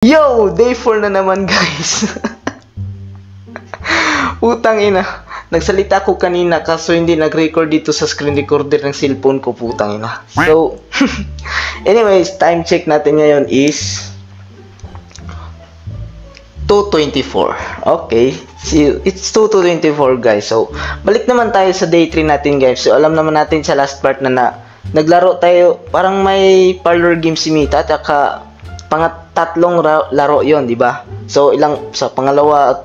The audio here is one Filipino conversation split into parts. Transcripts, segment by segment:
Yo! Day 4 na naman guys. Putang ina. Nagsalita ko kanina kaso hindi nag-record dito sa screen recorder ng cellphone ko, putang ina. So, anyways, time check natin ngayon is 2:24. Okay. See, it's 2:24 guys. So, balik naman tayo sa day 3 natin guys. So, alam naman natin sa last part na naglaro tayo. Parang may parlor game si Mita at saka tatlong laro yon, di ba? So, sa pangalawa at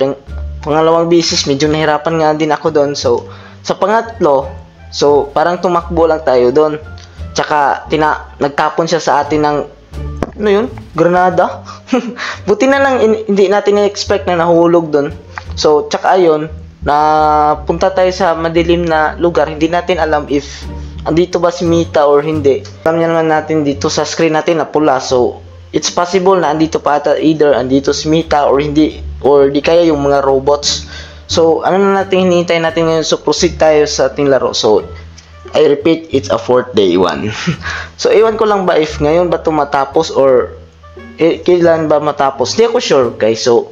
pangalawang bisis, medyo nahirapan nga din ako doon. So, sa pangatlo, so, parang tumakbo lang tayo doon. Tsaka, nagtapon siya sa atin ng, ano yun? Granada? Buti na lang, hindi natin na-expect na nahulog doon. So, tsaka ayun, punta tayo sa madilim na lugar. Hindi natin alam if andito ba si Mita or hindi. Alam niya naman natin dito sa screen natin na pula. So, it's possible na andito pa ata either andito si Mita or hindi, or di kaya yung mga robots. So, ano na natin hinihintay natin ngayon? So, proceed tayo sa ating laro. So, I repeat, it's a 4th day 1. So, ewan ko lang ba if ngayon ba ito matapos or kailan ba matapos. Hindi ako sure guys. So,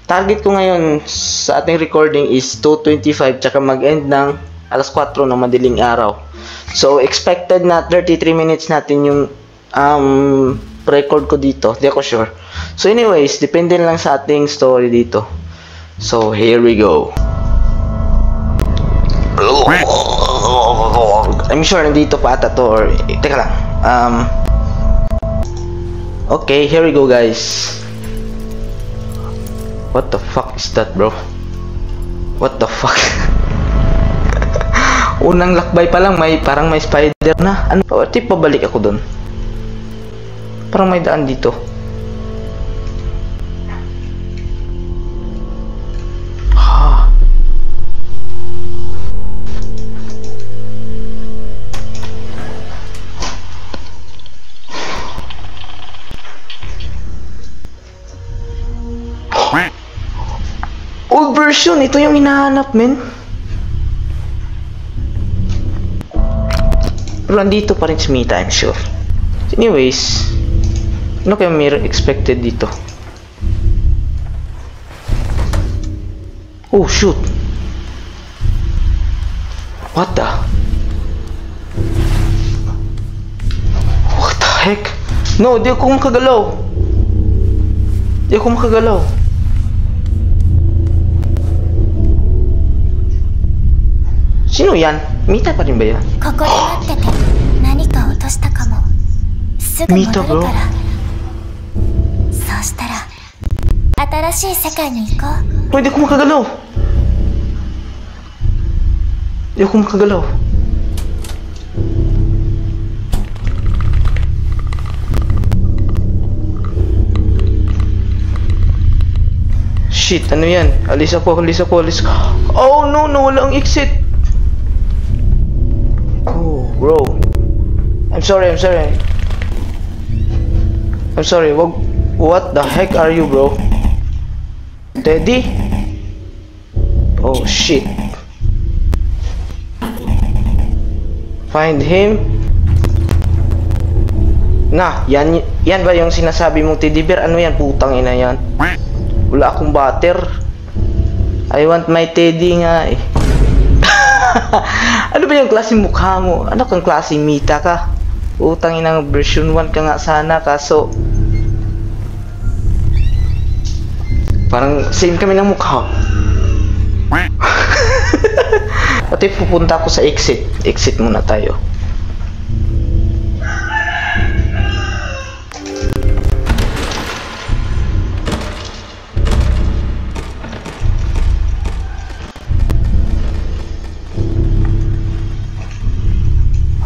target ko ngayon sa ating recording is 2:25 tsaka mag-end ng alas 4 ng madaling araw. So, expected na 33 minutes natin yung record ko dito. Hindi ako sure. So anyways, depende lang sa ating story dito. So here we go. I'm sure nandito pa ata to or teka lang. Okay, here we go guys. What the fuck is that, bro? What the fuck? Unang lakbay pa lang parang may spider na. Ano? Tip pabalik ako doon. Parang may daan dito. Old version, ito yung hinahanap, men. Pero andito pa rin si Mita, I'm sure. Anyways, ano kaya may expected dito? Oh shoot! What the? What the heck? No, di ako makagalaw. Di ako makagalaw. Sino yan? Mita pa rin ba yan? Mita, bro. Oh, di ako makagalaw. Di ako makagalaw. Shit, ano yan? Alis ako. Oh no, walang exit. Oh, bro. I'm sorry. What the heck are you, bro? Teddy? Oh shit. Find him. Yan ba yung sinasabi mong teddy bear? Ano yan? Putang ina yan. Wala akong butter. I want my teddy nga eh. Ano ba yung klaseng mukha mo? Ano kang klaseng Mita ka? Putang ina, version 1 ka nga sana, kaso parang same kami ng mukha. Pati pupunta ako sa exit. Exit muna tayo.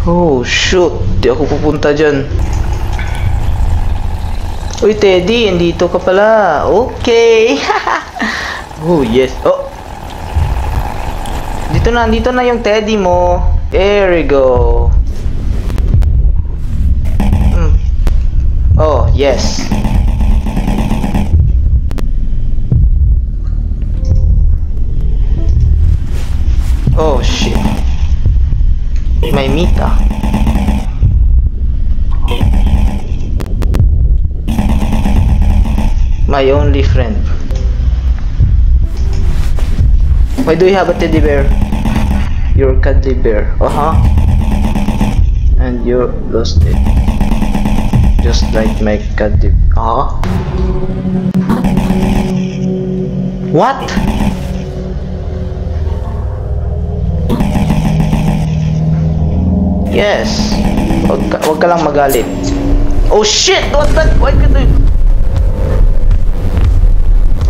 Oh shoot, di ako pupunta dyan. Uy Teddy, andito ka pala. Okay. Oh yes. Oh, dito na yung Teddy mo. There we go. Oh yes. Oh shit. May Mita. My only friend. Why do you have a teddy bear? Your cuddly bear. And you lost it. Just like my cuddly. What? Yes. Wag ka lang magalit. Oh shit! What the? Why could I?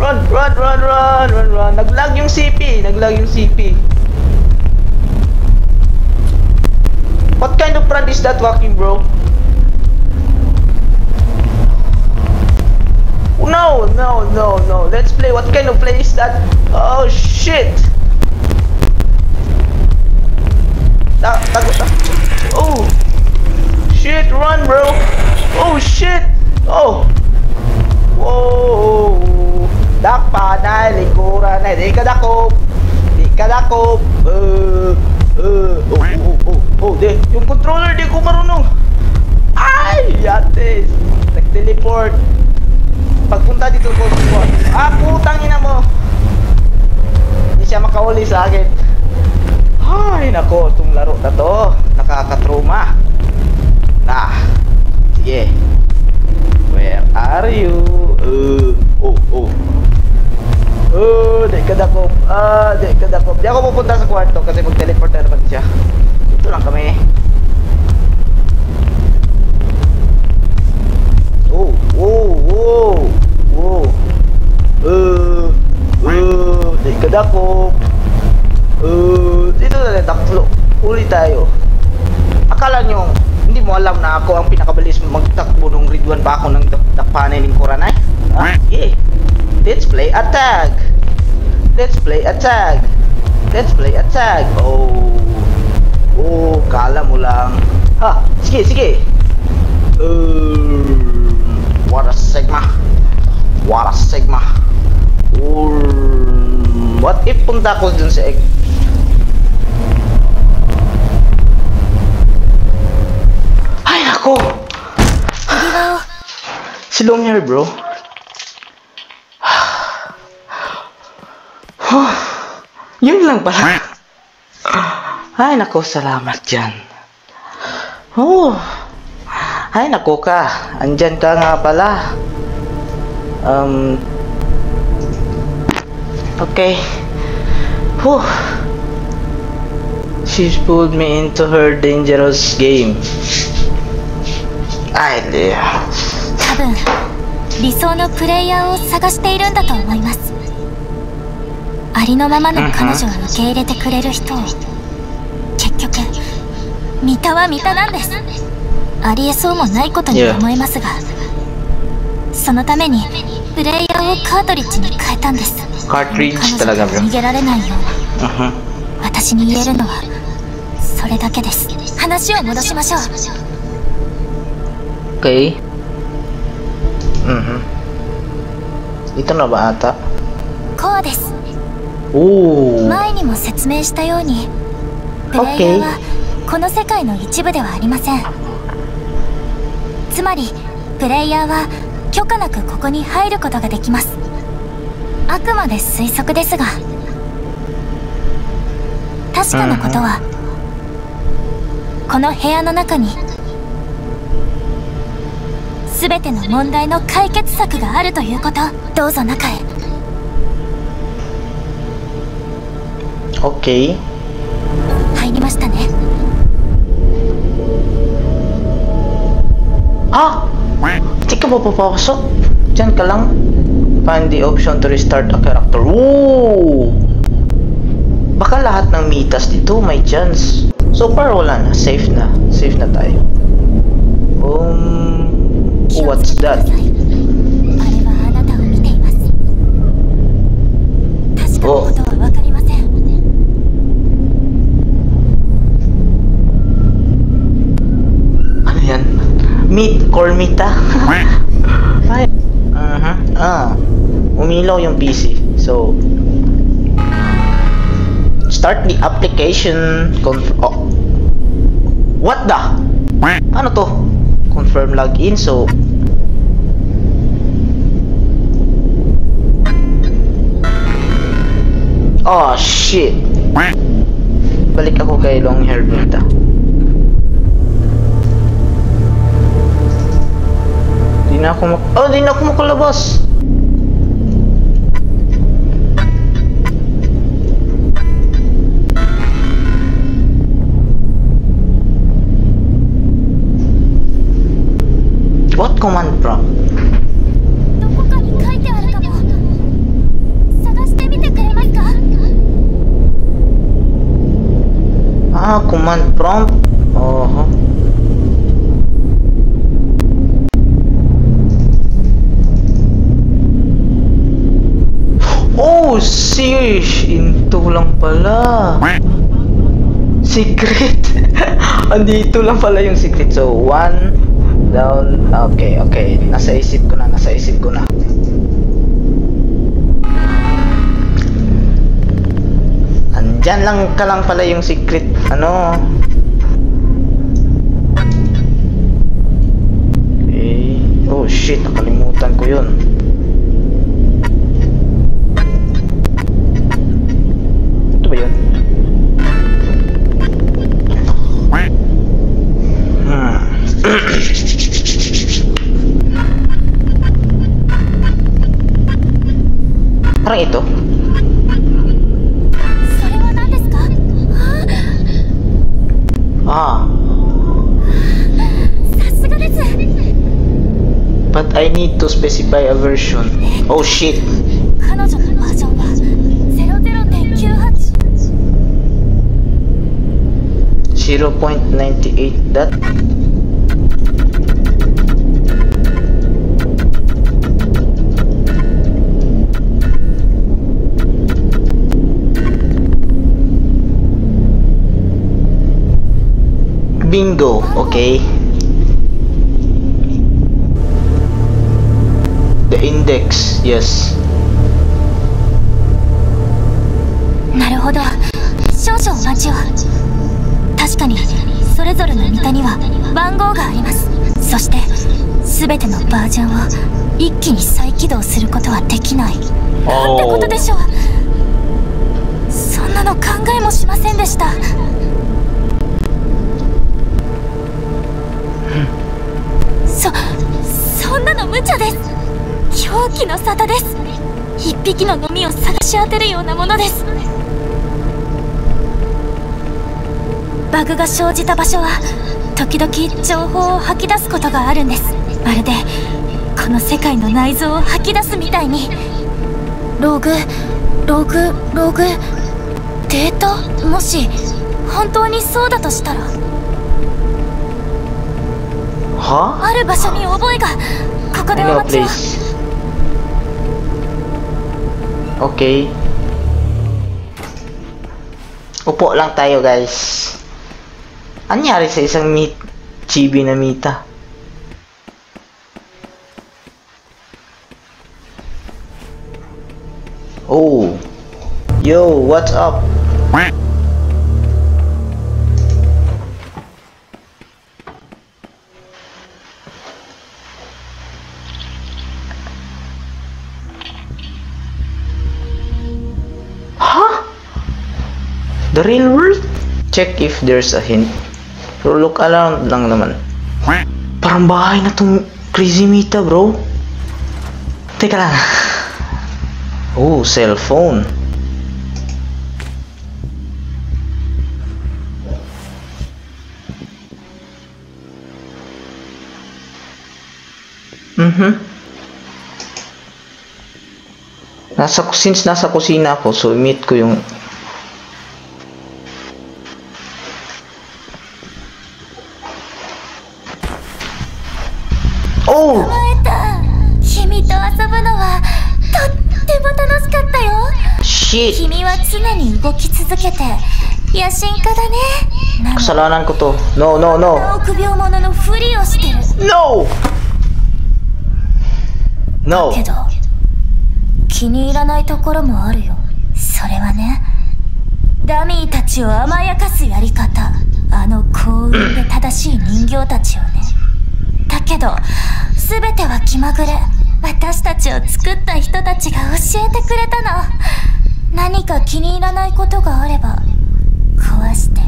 Run. Naglag yung CP. What kind of brand is that walking, bro? No. Let's play. What kind of play is that? Oh shit! Oh shit! Run, bro! Oh shit! Oh! Whoa! Dakpa na, likuran na, di ka dakop! Yung controller, di ko marunong! Ay! Yates! Nag-teleport! Pagpunta dito ko, putang ina mo! Hindi siya makauli sa akin. Ay, nako, itong laro na to, nakakatruma. Sige. Where are you? Di ka dakop. Di ako pupunta sa kwarto kasi mag-teleport na naman siya. Dito lang kami. Di ka dakop. Dito na lang, taklo. Uli tayo. Akala nyo, hindi mo alam na ako ang pinakabilis magtakbo nung grade 1 pa ako ng dakpanin ng Koranay? Yeah. Let's play a tag. Kala mo lang. Sige. What a sigma. What if punta ko dun sa egg? Ay, nako! Si long hair, bro. Yun lang pala. Ay, nako, salamat dyan. Ay, nako ka. Andyan ka nga pala. Okay. She's pulled me into her dangerous game. Ay, dear. 多分理想のプレイヤーを探しているんだと思います。ありのままの彼女を受け入れてくれる人を。結局見たは見たなんです。ありえそうもないことに思えますが、そのためにプレイヤーをカートリッジに変えたんです。彼女が逃げられないよう、私に言えるのはそれだけです。話を戻しましょう。Okay. Ito na ba ata? こうです。おー。前にも説明したように、プレイヤーはこの世界の一部ではありません。つまりプレイヤーは許可なくここに入ることができます。あくまで推測ですが、確かなことは、この部屋の中に全ての問題の解決策があるということ。どうぞ中へ。Okay. 入りましたね。Di ka pa papasok? Diyan ka lang. Find the option to restart a character. Woo! Baka lahat ng mitas dito may chance. So far wala na. Safe na tayo. What's that? Oh. Ano yan? Meat, cormita. Ay. Umilaw yung PC. So, start the application. What the? Ano to? Confirm login. So, Oh, shit. Balik ako kay long hair Mita. Di na ako makalabas. What command prompt? どこかに書いてあるかも。探してみてくれますか？ Ah, command prompt. Oh. Oh, sheesh. Into lang pala. Secret. Andito lang pala yung secret. So, 1 down. Okay. Nasa isip ko na. Andyan lang ka lang pala yung secret. Ano? Okay. Oh shit, nakalimutan ko yun. Ito ba yun? Parang ito. それは何ですか？Ah. さすがです。 But I need to specify a version. Oh shit. 彼女のバージョンは 0.98 dot. Bingo, okay. The index, yes. なるほど。少々お待ちを。確かにそれぞれのミタには番号があります。そして全てのバージョンを一気に再起動することはできない。なんてことでしょう。そんなの考えもしませんでした。そんなの無茶です。狂気の沙汰です。一匹のゴミを探し当てるようなものです。バグが生じた場所は時々情報を吐き出すことがあるんです。まるでこの世界の内臓を吐き出すみたいに。ログデータ、もし本当にそうだとしたら、ある場所に覚えが。ここでお待ちを。Okay. Upo lang tayo, guys. Anyari sa isang chibi na Mita? Oh. Yo, what's up? The real world? Check if there's a hint. So look around lang naman. Parang bahay na tong Crazy Mita, bro. Teka lang. Oh, cellphone. Since nasa kusina ako, so meet ko yung Oh! 君と遊ぶのはとっても楽しかったよ。 Shit! 君は常に動き続けて野心家だね。Kasalanan ko to. No. 臆病者のふりをしてる。 No! だけど気に入らないところもあるよ。それはね、ダミーたちを甘やかすやり方。あの幸運で正しい人形たちをね。だけど全ては気まぐれ。私たちを作った人たちが教えてくれたの。何か気に入らないことがあれば壊して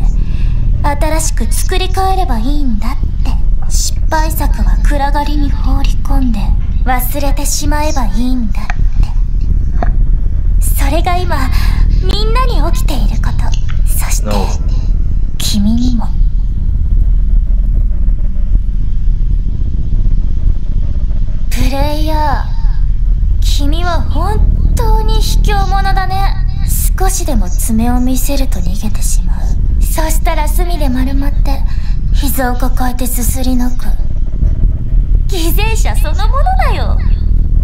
新しく作り変えればいいんだって。失敗作は暗がりに放り込んで忘れてしまえばいいんだって。それが今みんなに起きていること。そして、No. 君にも。プレイヤー、君は本当に卑怯者だね。少しでも爪を見せると逃げてしまう。そしたら隅で丸まって膝を抱えてすすり泣く。偽善者そのものだよ。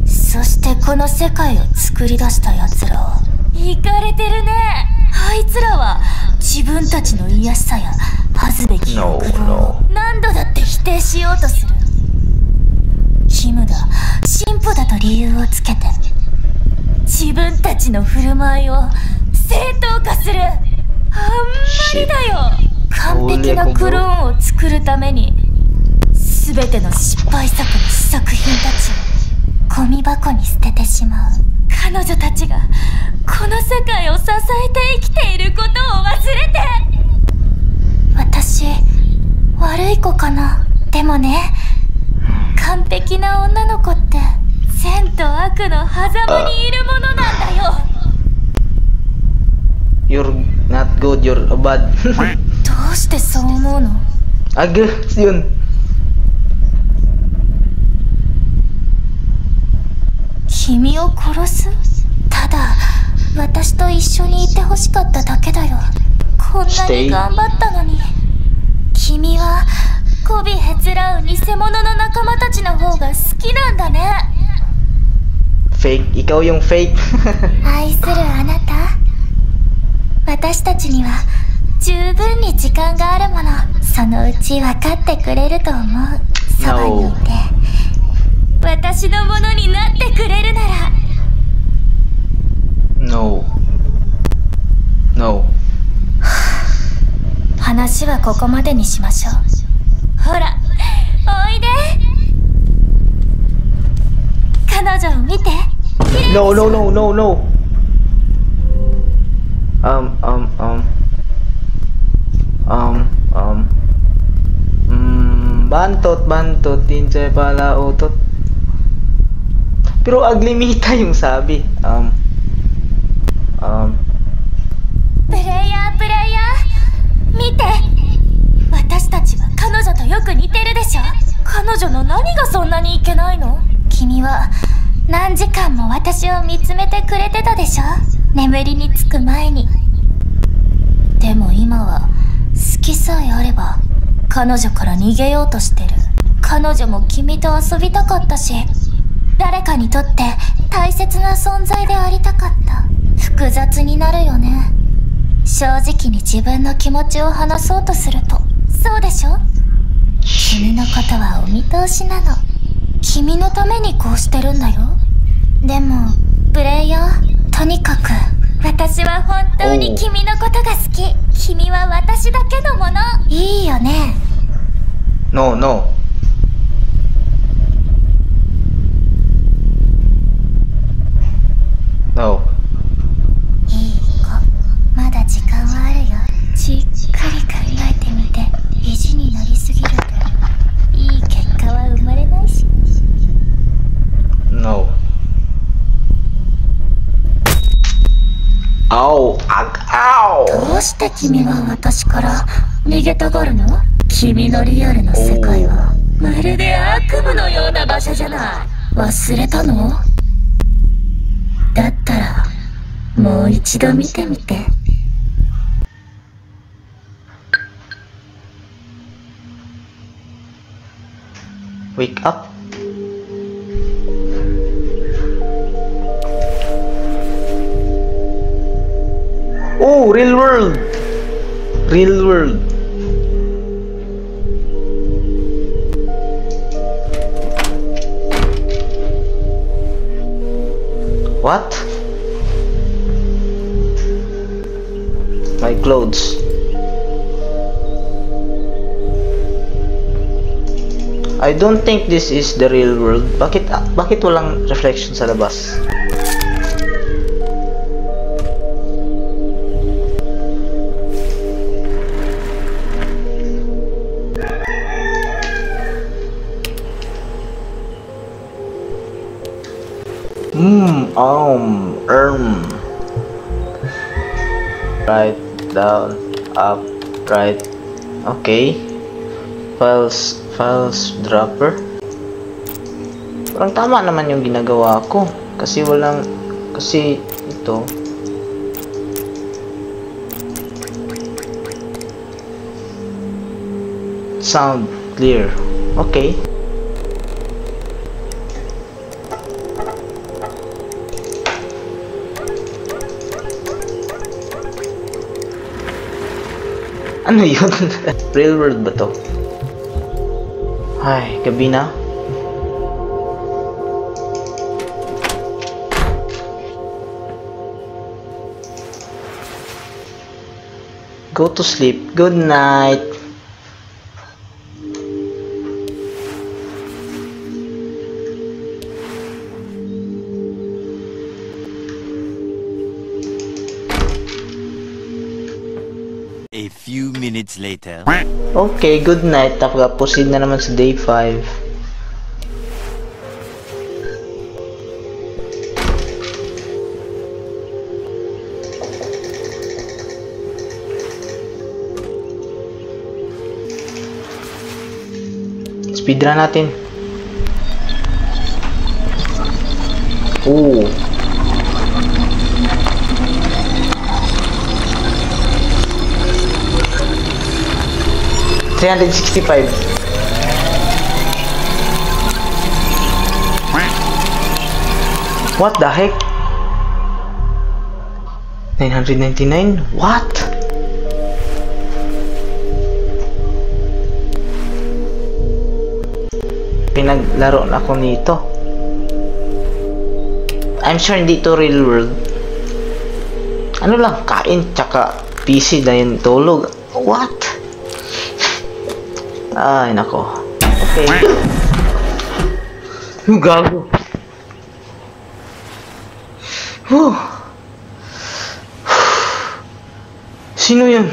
そしてこの世界を作り出した奴らはイカれてるね。あいつらは自分たちの癒しさや恥ずべき欲望を何度だって否定しようとする。キムだ、進歩だと理由をつけて自分たちの振る舞いを正当化する。あんまりだよ。完璧なクローンを作るために全ての失敗作の試作品たちをゴミ箱に捨ててしまう。彼女たちがこの世界を支えて生きていることを忘れて。私悪い子かな。でもね、完璧な女の子って善と悪の狭間にいるものなんだよ。You're not good, you're bad. どうしてそう思うの？ Agad yun. 君を殺す？ただ私と一緒にいてほしかっただけだよ。こんなに頑張ったのに。君は媚びへつらう偽物の仲間たちの方が好きなんだね。 Fake, ikaw yung fake. 愛するあなた、私たちには十分に時間があるもの。そのうち分かってくれると思う。そばにいて私のものになってくれるなら。 No. No. 話はここまでにしましょう。ほら、おいで。彼女を見て。 No, no, no, no, no. Bantot, tinsay pala utot. Pero aglimita yung sabi. プレイヤー見て。私たちは彼女とよく似てるでしょ。彼女の何がそんなにいけないの？君は何時間も私を見つめてくれてたでしょ、眠りにつく前に。でも今は好きさえあれば彼女から逃げようとしてる。彼女も君と遊びたかったし、誰かにとって大切な存在でありたかった。複雑になるよね。正直に自分の気持ちを話そうとすると。そうでしょ？君のことはお見通しなの。君のためにこうしてるんだよ。でもプレイヤー、とにかく私は本当に君のことが好き。君は私だけのもの。いいよね。 No, no. No. いい子、まだ時間はあるよ。じっくり考えてみて。意地になりすぎるといい結果は生まれないし。 No. Ow! Ow! どうして君は私から逃げたがるの？君のリアルな世界はまるで悪夢のような場所じゃない。忘れたの？だったらもう一度見てみて。Wake up. Oh, real world. Real world. What? My clothes. I don't think this is the real world. Bakit walang reflection sa labas? Right, down, up, right. Okay. Files dropper. Parang tama naman yung ginagawa ko. Kasi ito. Sound clear. Okay. Ano yun? Real world ba to? Ay, gabi na. Go to sleep. Good night. A few minutes later. Okay, good night. Proceed na naman sa day 5. Speedrun natin. Oh. $365. What the heck? 999? What? Pinaglaro na ako nito. I'm sure hindi to real world. Ano lang, kain tsaka PC dahil tulog. What? Ay, nako. Okay. Gago. Sino yun?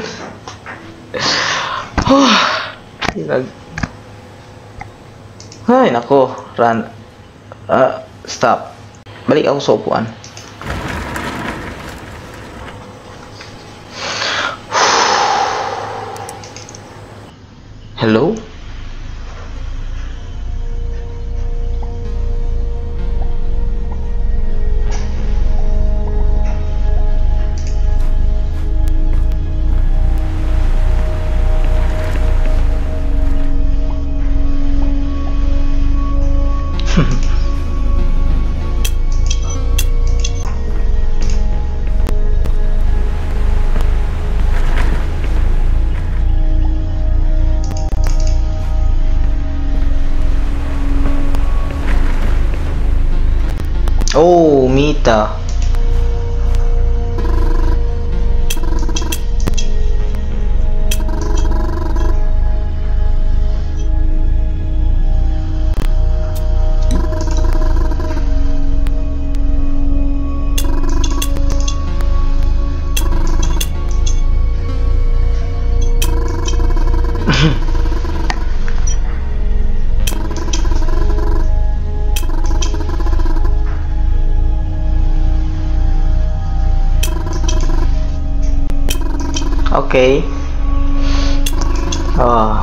Ay, nako. Run. Stop. Balik ako sa upuan. Hello? Oh, Mita. Okay. Oh.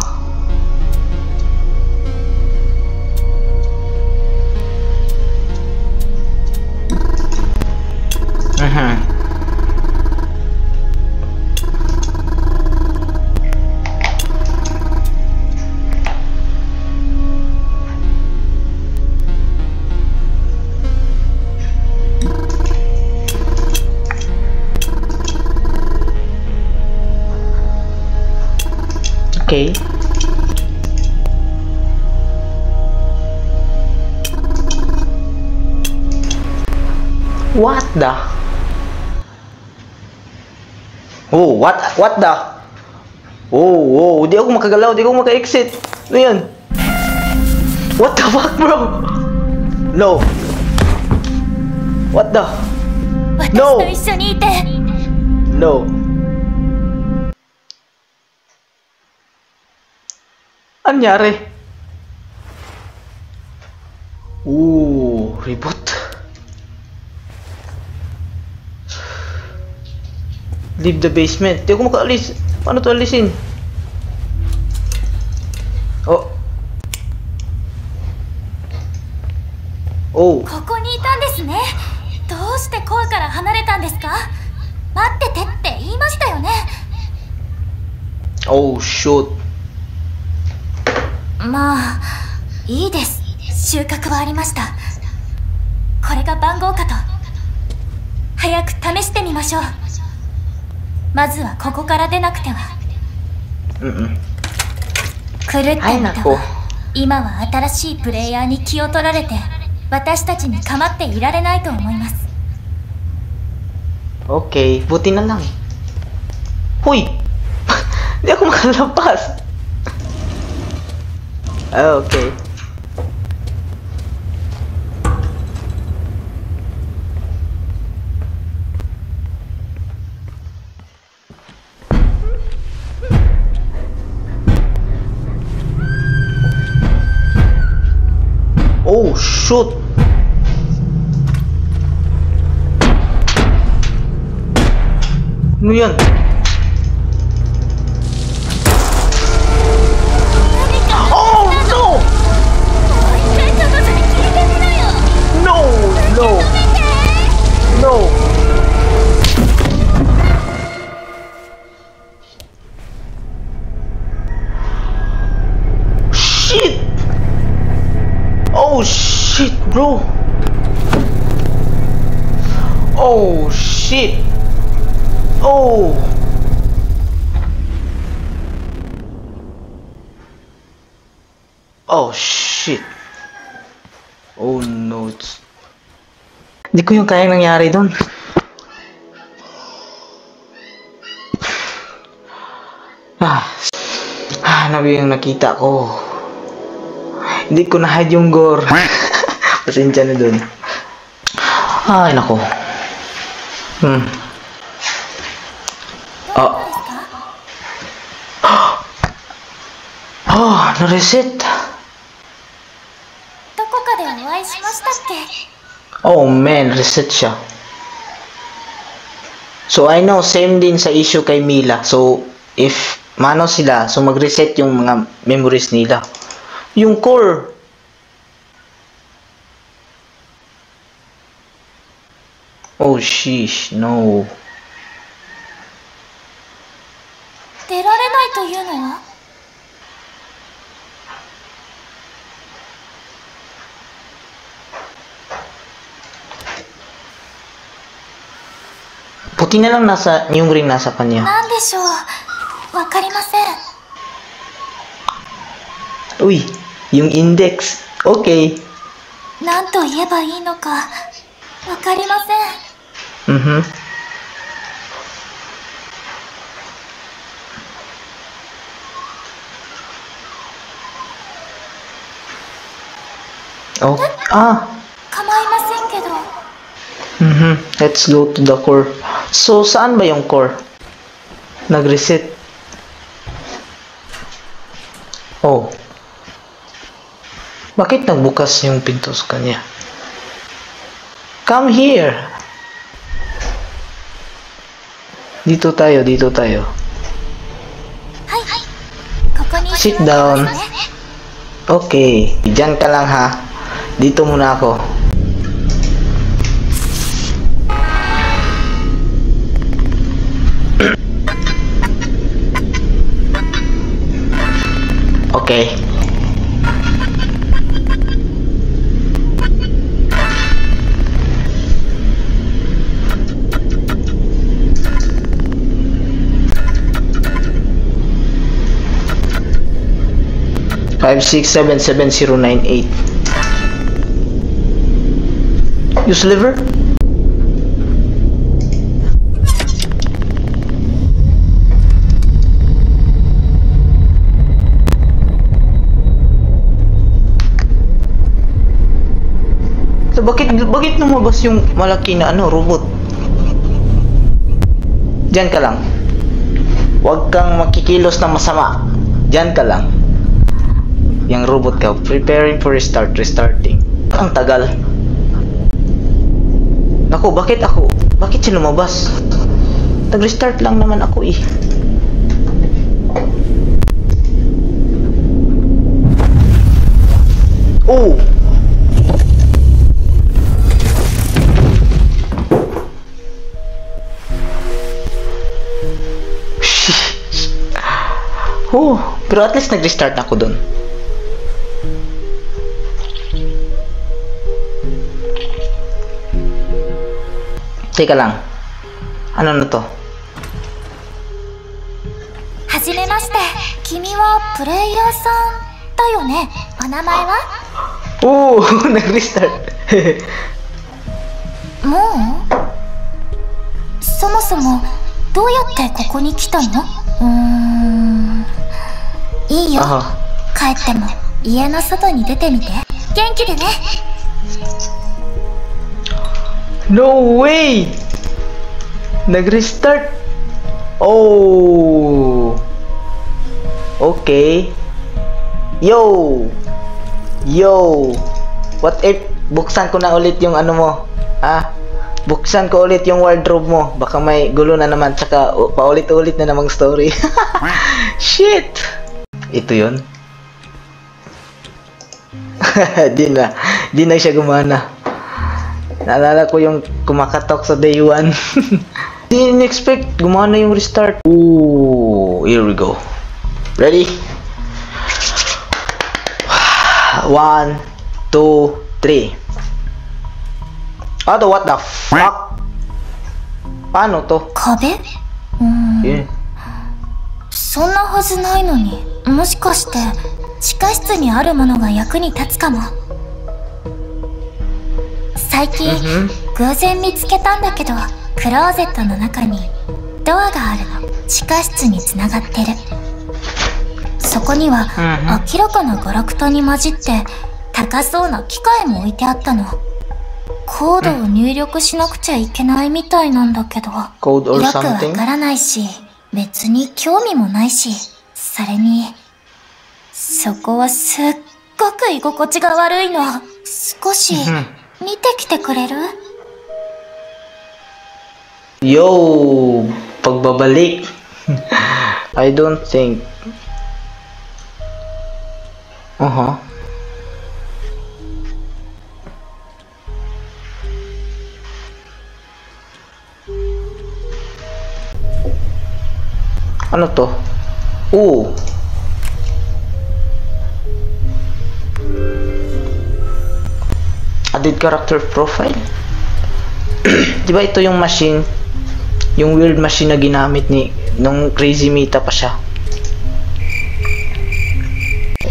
Okay. What the? Oh, what the? Oh, di ako makagalaw, di ako maka-exit. Ano yan? What the fuck, bro? No. What the? No. No. Anyari? Reboot. Leave the basement. Di ako makaalis. Paano to alisin? Oh. Oh. ここにいたんですね。どうしてコアから離れたんですか？待っててって言いましたよね。 Oh, shoot. まあいいです。収穫はありました。これが番号かと。早く試してみましょう。まずはここから出なくては。狂ってみたわ。今は新しいプレイヤーに気を取られて私たちに構っていられないと思います。 Okay, buti na lang. Hoy! Hindi ako makalabas. Ah, okay. Oh, shoot! Ano yan? Oh, no! No, no. No. Shit! Oh, shit, bro. Oh, shit. Oh. Oh, shit. Oh, no. Hindi ko yung kayang nangyari doon. Ano yung nakita ko? Hindi ko na-hide yung gore. Pasensya na doon. Ay, nako. Na-reset. Oh man, reset siya. So I know, same din sa issue kay Mila. So if mano sila, so mag-reset yung mga memories nila. Yung core. Oh sheesh, no. 出られないというのは? Puti na lang nasa, yung ring nasa kanya. なんでしょう? わかりません. Uy, yung index. Okay. なんと言えばいいのかわかりません. Oh, 構いませんけど. Let's go to the core. So, saan ba yung core? Nag-reset. Oh. Bakit nagbukas yung pinto sa kanya? Come here. Dito tayo, dito tayo. Sit down. Okay. Diyan ka lang ha. Dito muna ako. Okay. Five 6777098. Use liver. So, bakit lumabas yung malaki na robot? Diyan ka lang. Huwag kang makikilos na masama. Diyan ka lang. Yung robot ka, preparing for restarting. Ang tagal. Naku, bakit siya lumabas? Nag-restart lang naman ako eh. Oh! Oh, pero at least nag-restart na ako dun. Teka lang. Ano na to? はじめまして。君はプレイヤーさんだよね。お名前は？ Oh, nag-restart. もう？そもそもどうやってここに来たの？いいよ。帰っても家の外に出てみて。元気でね。 No way! Nag-restart. Oh. Okay. Yo. Yo. What if buksan ko na ulit yung ano mo? Ha? Buksan ko ulit yung wardrobe mo. Baka may gulo na naman. Tsaka paulit-ulit na namang story. Shit. Ito yun. Di na siya gumana. Naalala ko yung kumakatok sa day 1. Didn't expect gumana yung restart. Ooh, here we go. Ready? 1, 2, 3. Ano, what the fuck? Paano to? 壁？そんなはずないのに。もしかして地下室にあるものが役に立つかも。最近、偶然見つけたんだけど、クローゼットの中にドアがあるの。地下室につながってる。そこには、明らかなガラクタに混じって高そうな機械も置いてあったの。コードを入力しなくちゃいけないみたいなんだけど、よくわからないし、別に興味もないし、それにそこはすっごく居心地が悪いの。少し見てきてくれる？ Yo, pagbabalik. I don't think. Ano to? Oh. Added character profile. Di ba ito yung machine? Yung weird machine na ginamit ni nung Crazy Mita pa siya.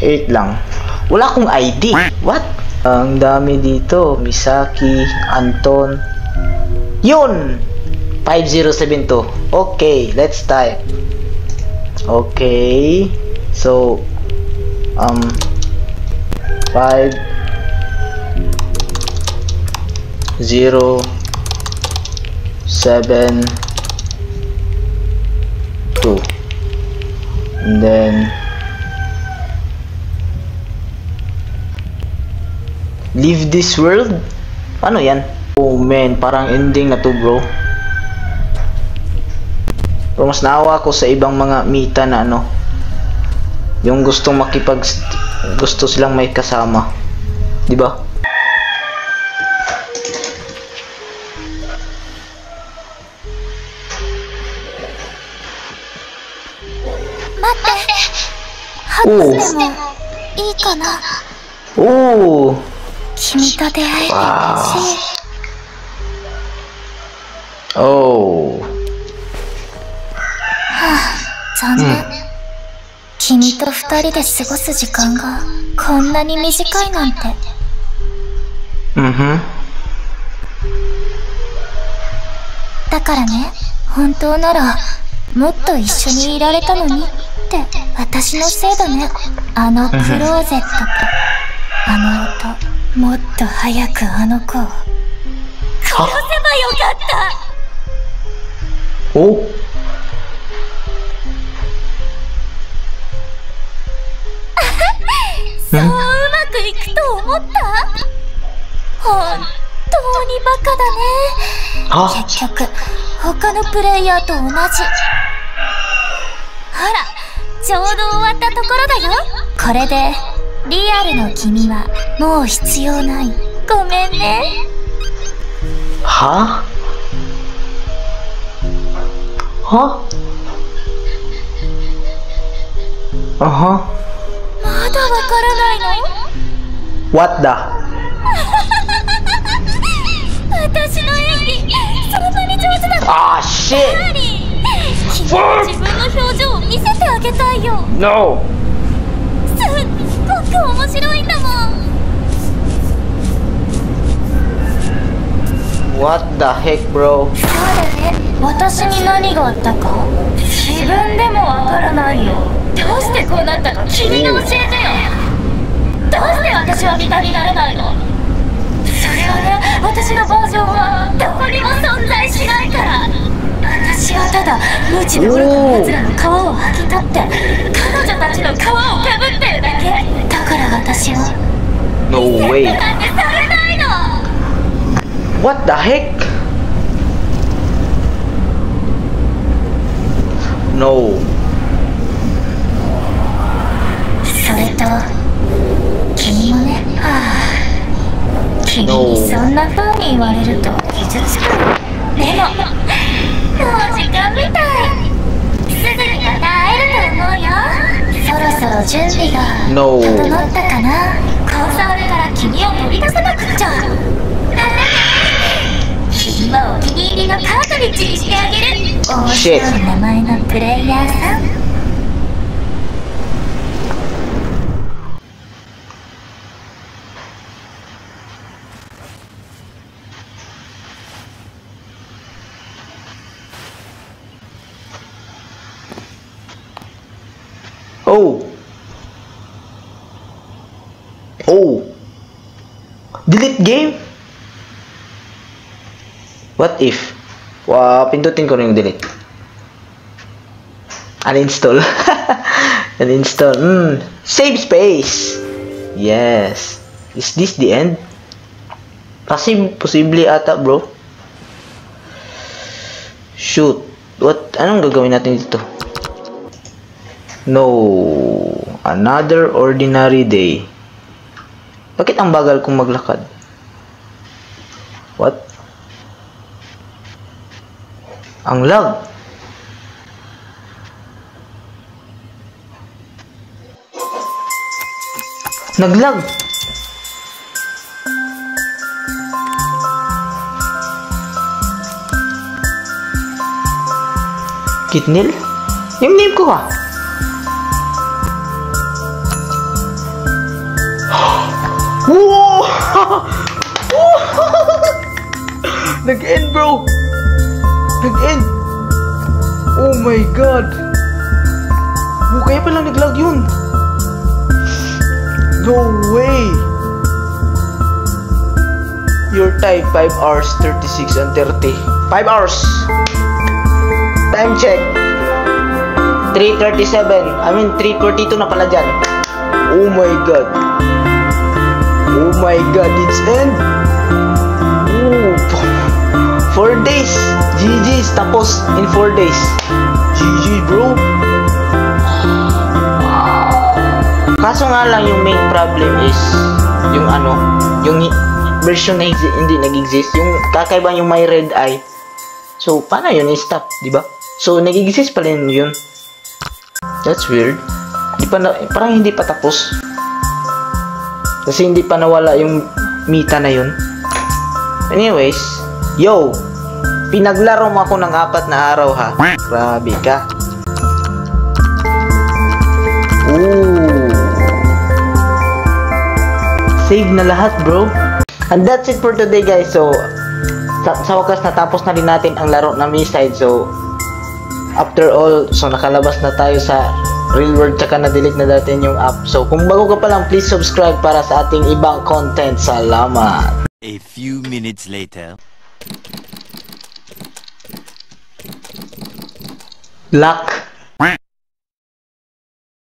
Wait lang. Wala akong ID. What? Ang dami dito. Misaki, Anton. Yun! 5072. Okay, let's type. Okay. So 5 0 7 2 and then leave this world. Ano yan? Oh man, parang ending na to, bro. Pero mas naawa ko sa ibang mga Mita na ano, yung gustong gusto silang may kasama, di ba? Oh. いいかな。おお。君と出会えて嬉しい。おお。残念。君と二人で過ごす時間がこんなに短いなんて。だからね、本当ならもっと一緒にいられたのにって私のせいだね。あのクローゼットとあの音、もっと早くあの子を殺せばよかった。おそううまくいくと思った？本当にバカだね。結局他のプレイヤーと同じ。ほら、ちょうど終わったところだよ。これでリアルの君はもう必要ない。ごめんね。は？は？あは？まだわからないの？ What the? 私の演技そんなに上手だった。Ah, shit! 君は自分の表情を見せてあげたいよ。 No! すっごく面白いんだもん。 What the heck, bro? そうだね。私に何があったか自分でもわからないよ。どうしてこうなったの？君が教えてよ。どうして私は味方になれないの？それはね、私のバージョンはどこにも存在しないから。私はただ無知で愚かな奴らの皮を剥ぎ取って彼女たちの皮をかぶってるだけだから。私は No リ way. セットなんてされないの。 What the heck? No. それと君もね。君にそんな風に言われると傷つく。でももう時間みたい。すぐにまた会えると思うよ。そろそろ準備が No. 整ったかな。コンサールから君を取り出さなくっちゃ。君はお気に入りのカートリッジにしてあげる。面白い名前のプレイヤーさん。Oh. Oh. Delete game? What if? Pindutin ko rin yung delete. Uninstall. Uninstall. Save space. Yes. Is this the end? Kasi posible ata, bro. Shoot. What? Anong gagawin natin dito? No. Another ordinary day. Bakit ang bagal kong maglakad? What? Ang lag. Naglag. Kitnil? Yung name ko ha? Whoa! Nag-end, bro! Nag-end! Oh my god! Kaya pala nag-lag yun! No way! Your time 5 hours 36 and 30. 5 hours! Time check! 3:37. I mean 3:42 na pala dyan. Oh my god! Oh my god, it's end! Ooh, 4 days! GG's, tapos in 4 days. GG, bro! Kaso nga lang, yung main problem is yung yung version na hindi nag-exist. Yung kakaiba yung may red eye. So, paano yun i-stop, di ba? So, nag-exist pa rin yun. That's weird. Parang hindi pa tapos. Kasi hindi pa nawala yung mita na yun. Anyways, yo! Pinaglaro mo ako ng 4 na araw ha. Grabe ka. Ooh. Save na lahat, bro. And that's it for today, guys. So, sa wakas natapos na rin natin ang laro na Mii-side. So, after all, so nakalabas na tayo sa real world, tsaka na-delete na natin yung app. So, kung bago ka pa lang, please subscribe para sa ating ibang content. Salamat! A few minutes later. Luck!